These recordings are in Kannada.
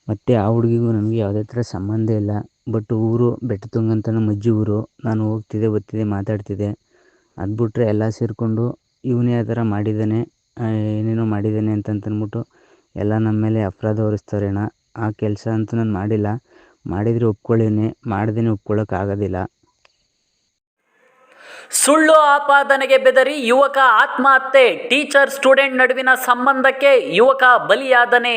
ಮತ್ತು ಆ ಹುಡುಗಿಗೂ ನನಗೆ ಯಾವುದೇ ಥರ ಸಂಬಂಧ ಇಲ್ಲ. ಬಟ್ ಊರು ಬೆಟ್ಟತುಂಗ ಅಂತ ನಮ್ಮ ಅಜ್ಜಿ ಊರು. ನಾನು ಹೋಗ್ತಿದ್ದೆ ಬರ್ತಿದ್ದೆ ಮಾತಾಡ್ತಿದ್ದೆ. ಅದು ಬಿಟ್ರೆ ಎಲ್ಲ ಸೇರಿಕೊಂಡು ಇವನೇ ಆ ಥರ ಮಾಡಿದ್ದಾನೆ, ಏನೇನೋ ಮಾಡಿದ್ದಾನೆ ಅಂತಂದ್ಬಿಟ್ಟು ಎಲ್ಲ ನಮ್ಮ ಮೇಲೆ ಅಪರಾಧ ಹೊರಿಸ್ತವ್ರೆ ಅಣ್ಣ. ಆ ಕೆಲಸ ಅಂತೂ ನಾನು ಮಾಡಿಲ್ಲ. ಮಾಡಿದರೆ ಒಪ್ಕೊಳ್ಳೇನೆ, ಮಾಡ್ದೇ ಒಪ್ಕೊಳ್ಳೋಕ್ಕಾಗೋದಿಲ್ಲ. ಸುಳ್ಳು ಆಪಾದನೆಗೆ ಬೆದರಿ ಯುವಕ ಆತ್ಮಹತ್ಯೆ. ಟೀಚರ್ ಸ್ಟೂಡೆಂಟ್ ನಡುವಿನ ಸಂಬಂಧಕ್ಕೆ ಯುವಕ ಬಲಿಯಾದನೆ.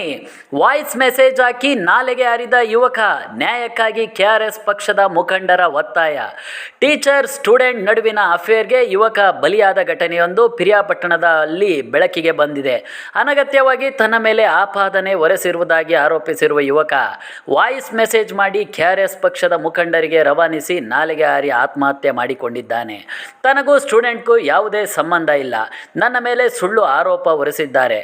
ವಾಯ್ಸ್ ಮೆಸೇಜ್ ಹಾಕಿ ನಾಲೆಗೆ ಹಾರಿದ ಯುವಕ. ನ್ಯಾಯಕ್ಕಾಗಿ ಕೆಆರ್ಎಸ್ ಪಕ್ಷದ ಮುಖಂಡರ ಒತ್ತಾಯ. ಟೀಚರ್ ಸ್ಟೂಡೆಂಟ್ ನಡುವಿನ ಅಫೇರ್ಗೆ ಯುವಕ ಬಲಿಯಾದ ಘಟನೆಯೊಂದು ಪಿರಿಯಾಪಟ್ಟಣದಲ್ಲಿ ಬೆಳಕಿಗೆ ಬಂದಿದೆ. ಅನಗತ್ಯವಾಗಿ ತನ್ನ ಮೇಲೆ ಆಪಾದನೆ ಹೊರಿಸಿರುವುದಾಗಿ ಆರೋಪಿಸಿರುವ ಯುವಕ ವಾಯ್ಸ್ ಮೆಸೇಜ್ ಮಾಡಿ ಕೆಆರ್ಎಸ್ ಪಕ್ಷದ ಮುಖಂಡರಿಗೆ ರವಾನಿಸಿ ನಾಲೆಗೆ ಹಾರಿ ಆತ್ಮಹತ್ಯೆ ಮಾಡಿಕೊಂಡಿದ್ದಾನೆ. ತನಗೂ ಸ್ಟೂಡೆಂಟ್ಗೂ ಯಾವುದೇ ಸಂಬಂಧ ಇಲ್ಲ. ನನ್ನ ಮೇಲೆ ಸುಳ್ಳು ಆರೋಪ ಹೊರಿಸಿದ್ದಾರೆ.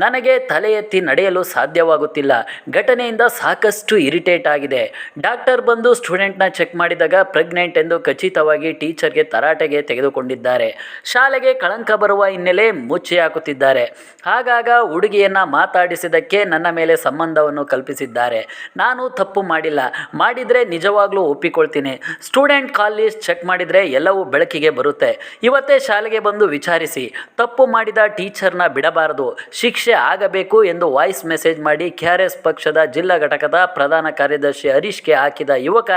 ನನಗೆ ತಲೆ ಎತ್ತಿ ನಡೆಯಲು ಸಾಧ್ಯವಾಗುತ್ತಿಲ್ಲ. ಘಟನೆಯಿಂದ ಸಾಕಷ್ಟು ಇರಿಟೇಟ್ ಆಗಿದೆ. ಡಾಕ್ಟರ್ ಬಂದು ಸ್ಟೂಡೆಂಟ್ನ ಚೆಕ್ ಮಾಡಿದಾಗ ಪ್ರೆಗ್ನೆಂಟ್ ಎಂದು ಖಚಿತವಾಗಿ ಟೀಚರ್ಗೆ ತರಾಟೆಗೆ ತೆಗೆದುಕೊಂಡಿದ್ದಾರೆ. ಶಾಲೆಗೆ ಕಳಂಕ ಬರುವ ಹಿನ್ನೆಲೆ ಮುಚ್ಚಿ ಹಾಕುತ್ತಿದ್ದಾರೆ. ಆಗಾಗ ಹುಡುಗಿಯನ್ನು ಮಾತಾಡಿಸಿದ್ದಕ್ಕೆ ನನ್ನ ಮೇಲೆ ಸಂಬಂಧವನ್ನು ಕಲ್ಪಿಸಿದ್ದಾರೆ. ನಾನು ತಪ್ಪು ಮಾಡಿಲ್ಲ. ಮಾಡಿದರೆ ನಿಜವಾಗ್ಲೂ ಒಪ್ಪಿಕೊಳ್ತೀನಿ. ಸ್ಟೂಡೆಂಟ್ ಕಾಲ್ ಲಿಸ್ಟ್ ಚೆಕ್ ಮಾಡಿದರೆ ಎಲ್ಲವೂ ಬೆಳಕಿಗೆ ಬರುತ್ತೆ. ಇವತ್ತೇ ಶಾಲೆಗೆ ಬಂದು ವಿಚಾರಿಸಿ. ತಪ್ಪು ಮಾಡಿದ ಟೀಚರ್ನ ಬಿಡಬಾರದು, ಶಿಕ್ಷೆ ಆಗಬೇಕು ಎಂದು ವಾಯ್ಸ್ ಮೆಸೇಜ್ ಮಾಡಿ ಕೆಆರ್ಎಸ್ ಪಕ್ಷದ ಜಿಲ್ಲಾ ಘಟಕದ ಪ್ರಧಾನ ಕಾರ್ಯದರ್ಶಿ ಹರೀಶ್ಗೆ ಹಾಕಿದ ಯುವಕ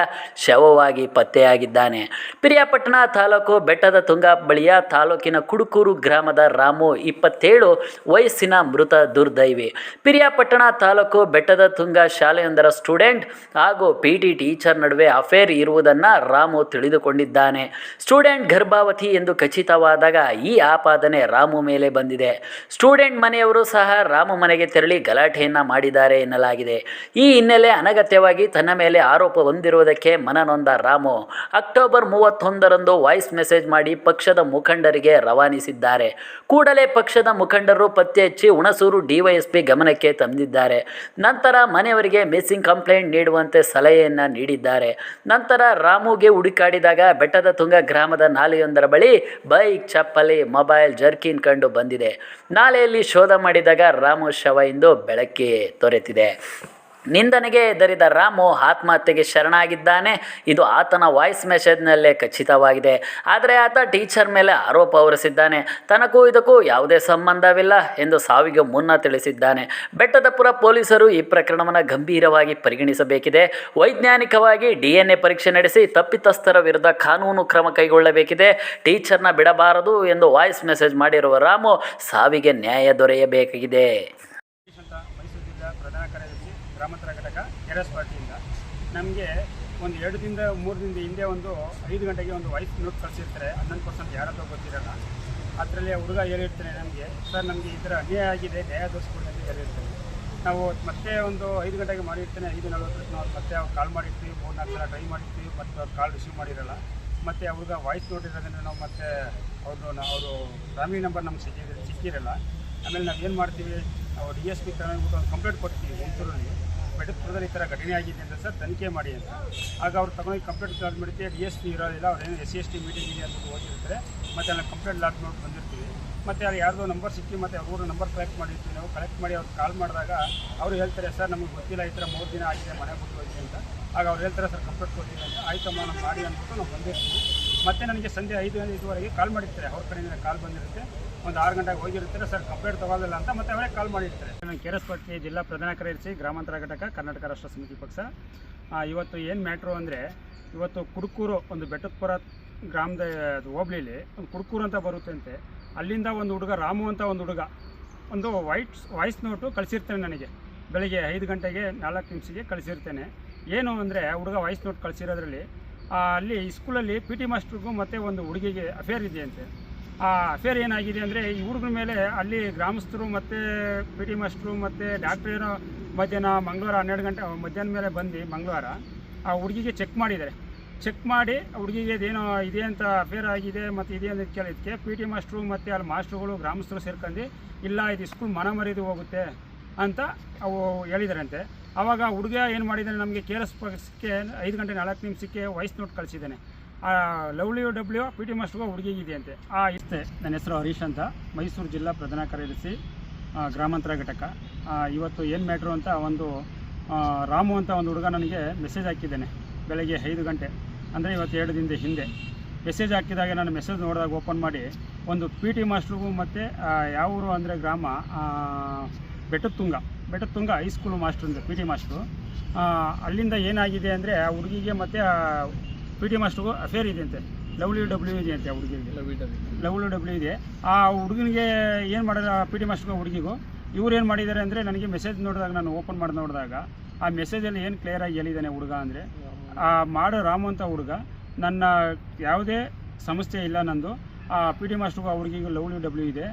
ಶವವಾಗಿ ಪತ್ತೆಯಾಗಿದ್ದಾನೆ. ಪಿರಿಯಾಪಟ್ಟಣ ತಾಲೂಕು ಬೆಟ್ಟದ ತುಂಗ ಬಳಿಯ ತಾಲೂಕಿನ ಕುಡುಕೂರು ಗ್ರಾಮದ ರಾಮು 27 ವಯಸ್ಸಿನ ಮೃತ ದುರ್ದೈವಿ. ಪಿರಿಯಾಪಟ್ಟಣ ತಾಲೂಕು ಬೆಟ್ಟದ ತುಂಗ ಶಾಲೆಯೊಂದರ ಸ್ಟೂಡೆಂಟ್ ಹಾಗೂ ಪಿಟಿ ಟೀಚರ್ ನಡುವೆ ಅಫೇರ್ ಇರುವುದನ್ನು ರಾಮು ತಿಳಿದುಕೊಂಡಿದ್ದಾನೆ. ಸ್ಟೂಡೆಂಟ್ ಗರ್ಭಾವತಿ ಎಂದು ಖಚಿತವಾದಾಗ ಈ ಆಪಾದನೆ ರಾಮು ಮೇಲೆ ಬಂದಿದೆ. ಸ್ಟೂಡೆಂಟ್ ಮನೆಯವರು ಸಹ ರಾಮು ಮನೆಗೆ ತೆರಳಿ ಗಲಾಟೆಯನ್ನು ಮಾಡಿದ್ದಾರೆ ಎನ್ನಲಾಗಿದೆ. ಈ ಹಿನ್ನೆಲೆ ಅನಗತ್ಯವಾಗಿ ತನ್ನ ಮೇಲೆ ಆರೋಪ ಹೊಂದಿರುವುದಕ್ಕೆ ಮನನೊಂದ ರಾಮು ಅಕ್ಟೋಬರ್ 31ರಂದು ವಾಯ್ಸ್ ಮೆಸೇಜ್ ಮಾಡಿ ಪಕ್ಷದ ಮುಖಂಡರಿಗೆ ರವಾನಿಸಿದ್ದಾರೆ. ಕೂಡಲೇ ಪಕ್ಷದ ಮುಖಂಡರು ಪತ್ತೆ ಹಚ್ಚಿ ಹುಣಸೂರು ಡಿವೈಎಸ್ಪಿ ಗಮನಕ್ಕೆ ತಂದಿದ್ದಾರೆ. ನಂತರ ಮನೆಯವರಿಗೆ ಮಿಸ್ಸಿಂಗ್ ಕಂಪ್ಲೇಂಟ್ ನೀಡುವಂತೆ ಸಲಹೆಯನ್ನು ನೀಡಿದ್ದಾರೆ. ನಂತರ ರಾಮುಗೆ ಹುಡುಕಾಡಿದಾಗ ಬೆಟ್ಟದ ತುಂಗ ಗ್ರಾಮದ ನಾಲೆಯೊಂದರ ಬಳಿ ಬೈಕ್, ಚಪ್ಪಲಿ, ಮೊಬೈಲ್, ಜರ್ಕಿನ್ ಕಂಡು ಬಂದಿದೆ. ನಾಲೆಯಲ್ಲಿ ಶೋಧ ಮಾಡಿದಾಗ ರಾಮು ಶವ ಎಂದು ಬೆಳಕಿಗೆ ದೊರೆತಿದೆ. ನಿಂದನೆಗೆ ಹೆದರಿದ ರಾಮು ಆತ್ಮಹತ್ಯೆಗೆ ಶರಣಾಗಿದ್ದಾನೆ. ಇದು ಆತನ ವಾಯ್ಸ್ ಮೆಸೇಜ್ನಲ್ಲೇ ಖಚಿತವಾಗಿದೆ. ಆದರೆ ಆತ ಟೀಚರ್ ಮೇಲೆ ಆರೋಪ ಹೊರಿಸಿದ್ದಾನೆ. ತನಗೂ ಇದಕ್ಕೂ ಯಾವುದೇ ಸಂಬಂಧವಿಲ್ಲ ಎಂದು ಸಾವಿಗೆ ಮುನ್ನ ತಿಳಿಸಿದ್ದಾನೆ. ಬೆಟ್ಟದಪುರ ಪೊಲೀಸರು ಈ ಪ್ರಕರಣವನ್ನು ಗಂಭೀರವಾಗಿ ಪರಿಗಣಿಸಬೇಕಿದೆ. ವೈಜ್ಞಾನಿಕವಾಗಿ DNA ಪರೀಕ್ಷೆ ನಡೆಸಿ ತಪ್ಪಿತಸ್ಥರ ವಿರುದ್ಧ ಕಾನೂನು ಕ್ರಮ ಕೈಗೊಳ್ಳಬೇಕಿದೆ. ಟೀಚರ್ನ ಬಿಡಬಾರದು ಎಂದು ವಾಯ್ಸ್ ಮೆಸೇಜ್ ಮಾಡಿರುವ ರಾಮು ಸಾವಿಗೆ ನ್ಯಾಯ ದೊರೆಯಬೇಕಿದೆ. ಪ್ರಧಾನ ಕಾರ್ಯದರ್ಶಿ ಗ್ರಾಮಾಂತರ ಘಟಕ ಕೆಆರ್ಎಸ್ ಪಾರ್ಟಿಯಿಂದ ನಮಗೆ ಒಂದು 2 ದಿನದ 3 ದಿನದ ಹಿಂದೆ ಒಂದು 5 ಗಂಟೆಗೆ ಒಂದು ವಾಯ್ಸ್ ನೋಟ್ ಕಳಿಸಿರ್ತಾರೆ. 11% ಯಾರತ್ತೋ ಗೊತ್ತಿರೋಲ್ಲ. ಅದರಲ್ಲಿ ಹುಡುಗ ಹೇಳಿರ್ತಾನೆ ನಮಗೆ, ಸರ್ ನಮಗೆ ಈ ಥರ ಅನ್ಯಾಯ ಆಗಿದೆ, ನ್ಯಾಯ ದೋರಿಸ್ಕೊಡಿ ಅಂತ ಹೇಳಿರ್ತಾನೆ. ನಾವು ಮತ್ತೆ ಒಂದು 5 ಗಂಟೆಗೆ ಮಾಡಿರ್ತಾನೆ. 5:40 ನಾವು ಮತ್ತೆ ಅವ್ರು ಕಾಲ್ ಮಾಡಿರ್ತೀವಿ, 3-4 ಸಲ ಟ್ರೈ ಮಾಡಿರ್ತೀವಿ, ಮತ್ತು ಅವ್ರು ಕಾಲ್ ರಿಸೀವ್ ಮಾಡಿರಲ್ಲ. ಮತ್ತು ಆ ಹುಡುಗ ವಾಯ್ಸ್ ನೋಟ್ ಇರೋದನ್ನು ನಾವು ಮತ್ತೆ ಅವರು ಫ್ಯಾಮಿಲಿ ನಂಬರ್ ನಮ್ಗೆ ಸಿಕ್ಕಿರಲ್ಲ. ಆಮೇಲೆ ನಾವು ಏನು ಮಾಡ್ತೀವಿ, ನಾವು DSP ತಗೊಂಡ್ಬಿಟ್ಟು ಒಂದು ಕಂಪ್ಲೇಂಟ್ ಕೊಡ್ತೀವಿ. ಹುಣಸೂರಲ್ಲಿ ಬೆಟ್ಟದಪುರದಲ್ಲಿ ಈ ಥರ ಘಟನೆ ಆಗಿದೆ ಅಂತ ಸರ್ ತನಿಖೆ ಮಾಡಿ ಅಂತ. ಆಗ ಅವ್ರು ತಗೊಂಡು ಕಂಪ್ಲೇಂಟ್ ಲಾಡ್ ಮಾಡಿರ್ತೀವಿ. DSP ಇರೋದಿಲ್ಲ, ಅವ್ರೇನು SC/ST ಮೀಟಿಂಗ್ ಇದೆ ಅಂತ ಹೋಗಿರ್ತಾರೆ. ಮತ್ತು ಅಲ್ಲಿ ಕಂಪ್ಲೇಂಟ್ ಲಾಡ್ ಮಾಡಿ ಬಂದಿರ್ತೀವಿ. ಮತ್ತು ಅಲ್ಲಿ ಯಾರ್ದೋ ನಂಬರ್ ಸಿಕ್ಕಿ ಮತ್ತು ಅವ್ರ ನಂಬರ್ ಕಲೆಕ್ಟ್ ಮಾಡಿರ್ತೀವಿ. ನಾವು ಕಲೆಕ್ಟ್ ಮಾಡಿ ಅವ್ರು ಕಾಲ್ ಮಾಡಿದಾಗ ಅವರು ಹೇಳ್ತಾರೆ, ಸರ್ ನಮಗೆ ಗೊತ್ತಿಲ್ಲ, ಈ ಥರ 3 ದಿನ ಆಗಿದೆ, ಮನೆ ಬಿಟ್ಟು ಹೋಗಿ ಅಂತ. ಆಗ ಅವ್ರು ಹೇಳ್ತಾರೆ, ಸರ್ ಕಂಪ್ಲೇಂಟ್ ಕೊಡ್ತೀವಿ ಅಂತ. ಆಯ್ತಮ್ಮ ನಾವು ಮಾಡಿ ಅಂದ್ಬಿಟ್ಟು ನಾವು ಬಂದಿರ್ತೀವಿ. ಮತ್ತು ನನಗೆ ಸಂಜೆ 5:05ವರೆಗೆ ಕಾಲ್ ಮಾಡಿರ್ತಾರೆ. ಅವ್ರ ಕಡೆಯಿಂದ ಕಾಲ್ ಬಂದಿರುತ್ತೆ. ಒಂದು 6 ಗಂಟೆಗೆ ಹೋಗಿರ್ತಾರೆ, ಸರ್ ಕಂಪ್ಲೇಂಟ್ ತೊಗೊಳ್ಳೋದಿಲ್ಲ ಅಂತ ಮತ್ತೆ ಅವರೇ ಕಾಲ್ ಮಾಡಿರ್ತಾರೆ. ನಾನು ಕೆಆರ್ಎಸ್ ಪಾರ್ಟಿ ಜಿಲ್ಲಾ ಪ್ರಧಾನ ಕಾರ್ಯದರ್ಶಿ ಗ್ರಾಮಾಂತರ ಘಟಕ ಕರ್ನಾಟಕ ರಾಷ್ಟ್ರ ಸಮಿತಿ ಪಕ್ಷ. ಇವತ್ತು ಏನು ಮ್ಯಾಟ್ರು ಅಂದರೆ, ಇವತ್ತು ಕುಡುಕೂರು ಒಂದು ಬೆಟ್ಟದಪುರ ಗ್ರಾಮದ ಹೋಬಳಿಲಿ ಒಂದು ಕುಡುಕೂರು ಅಂತ ಬರುತ್ತಂತೆ. ಅಲ್ಲಿಂದ ಒಂದು ಹುಡುಗ ರಾಮು ಅಂತ ಒಂದು ಹುಡುಗ ಒಂದು ವಾಯ್ಸ್ ನೋಟು ಕಳಿಸಿರ್ತೇನೆ ನನಗೆ. ಬೆಳಗ್ಗೆ 5 ಗಂಟೆಗೆ 4 ನಿಮಿಷಕ್ಕೆ ಕಳಿಸಿರ್ತೇನೆ. ಏನು ಅಂದರೆ, ಹುಡುಗ ವಾಯ್ಸ್ ನೋಟ್ ಕಳಿಸಿರೋದ್ರಲ್ಲಿ ಅಲ್ಲಿ ಸ್ಕೂಲಲ್ಲಿ PT ಮಾಸ್ಟ್ರಿಗೂ ಮತ್ತು ಒಂದು ಹುಡುಗಿಗೆ ಅಫೇರ್ ಇದೆಯಂತೆ. ಆ ಅಫೇರ್ ಏನಾಗಿದೆ ಅಂದರೆ, ಈ ಹುಡುಗರ ಮೇಲೆ ಅಲ್ಲಿ ಗ್ರಾಮಸ್ಥರು ಮತ್ತು PT ಮಾಸ್ಟ್ರು ಮತ್ತು ಡಾಕ್ಟ್ರ್ ಏನೋ ಮಧ್ಯಾಹ್ನ ಮಂಗಳವಾರ 12 ಗಂಟೆ ಮಧ್ಯಾಹ್ನ ಮೇಲೆ ಬಂದು ಮಂಗಳವಾರ ಆ ಹುಡುಗಿಗೆ ಚೆಕ್ ಮಾಡಿದ್ದಾರೆ. ಚೆಕ್ ಮಾಡಿ ಹುಡುಗಿಗೆ ಇದೇನೋ ಇದೆ ಅಂತ ಅಫೇರ್ ಆಗಿದೆ ಮತ್ತು ಇದೆ ಅಂತ ಕೇಳಿದ್ದಕ್ಕೆ PT ಮಾಸ್ಟ್ರು ಮತ್ತು ಅಲ್ಲಿ ಮಾಸ್ಟ್ರುಗಳು ಗ್ರಾಮಸ್ಥರು ಸೇರ್ಕೊಂಡು, ಇಲ್ಲ ಇದು ಸ್ಕೂಲ್ ಮನಮರಿದು ಹೋಗುತ್ತೆ ಅಂತ ಅವು ಹೇಳಿದಾರಂತೆ. ಆವಾಗ ಹುಡುಗ ಏನು ಮಾಡಿದ್ದಾನೆ, ನಮಗೆ ಕೆಆರ್ಎಸ್ ಪಕ್ಷಕ್ಕೆ 5 ಗಂಟೆ 4 ನಿಮಿಷಕ್ಕೆ ವಾಯ್ಸ್ ನೋಟ್ ಕಳಿಸಿದ್ದಾನೆ. WW PT ಮಾಸ್ಟ್ರಿಗೂ ಹುಡುಗಿಗಿದೆ ಅಂತೆ. ಇಷ್ಟೇ. ನನ್ನ ಹೆಸರು ಹರೀಶ್ ಅಂತ, ಮೈಸೂರು ಜಿಲ್ಲಾ ಪ್ರಧಾನ ಕಾರ್ಯದರ್ಶಿ ಗ್ರಾಮಾಂತರ ಘಟಕ. ಇವತ್ತು ಏನು ಮ್ಯಾಟ್ರು ಅಂತ ಒಂದು ರಾಮು ಅಂತ ಒಂದು ಹುಡುಗ ನನಗೆ ಮೆಸೇಜ್ ಹಾಕಿದ್ದಾನೆ ಬೆಳಗ್ಗೆ 5 ಗಂಟೆ, ಅಂದರೆ ಇವತ್ತು 2 ದಿನದ ಹಿಂದೆ ಮೆಸೇಜ್ ಹಾಕಿದಾಗ ನಾನು ಮೆಸೇಜ್ ನೋಡಿದಾಗ ಓಪನ್ ಮಾಡಿ ಒಂದು ಪಿ ಟಿ ಮಾಸ್ಟ್ರಿಗೂ ಮತ್ತು ಯಾವ ಊರು ಅಂದರೆ ಗ್ರಾಮ ಬೆಟ್ಟತ್ತುಂಗ ಹೈಸ್ಕೂಲು ಮಾಸ್ಟ್ರು ಅಂದರೆ ಪಿ ಟಿ ಮಾಸ್ಟ್ರು. ಅಲ್ಲಿಂದ ಏನಾಗಿದೆ ಅಂದರೆ ಆ ಹುಡುಗಿಗೆ ಮತ್ತು ಪಿ ಟಿ ಮಾಸ್ಟ್ರಿಗೂ ಅಫೇರ್ ಇದೆ ಅಂತೆ, WW ಇದೆ ಅಂತೆ ಆ ಹುಡುಗಿಗೆ, WW ಇದೆ. ಆ ಹುಡುಗನಿಗೆ ಏನು ಮಾಡಿದ ಪಿ ಟಿ ಮಾಸ್ಟ್ರಿಗೂ ಹುಡುಗಿಗೂ ಇವ್ರು ಏನು ಮಾಡಿದ್ದಾರೆ ಅಂದರೆ ನನಗೆ ಮೆಸೇಜ್ ನೋಡಿದಾಗ ನಾನು ಓಪನ್ ಮಾಡಿ ನೋಡಿದಾಗ ಆ ಮೆಸೇಜಲ್ಲಿ ಏನು ಕ್ಲಿಯರಾಗಿ ಹೇಳಿದ್ದಾನೆ ಹುಡುಗ ಅಂದರೆ, ಆ ಮಾಡೋ ರಾಮು ಅಂತ ಹುಡುಗ ನನ್ನ ಯಾವುದೇ ಸಮಸ್ಯೆ ಇಲ್ಲ, ನಂದು ಆ ಪಿ ಟಿ ಮಾಸ್ಟ್ರಿಗೂ ಆ ಹುಡುಗಿಗೂ WW ಇದೆ,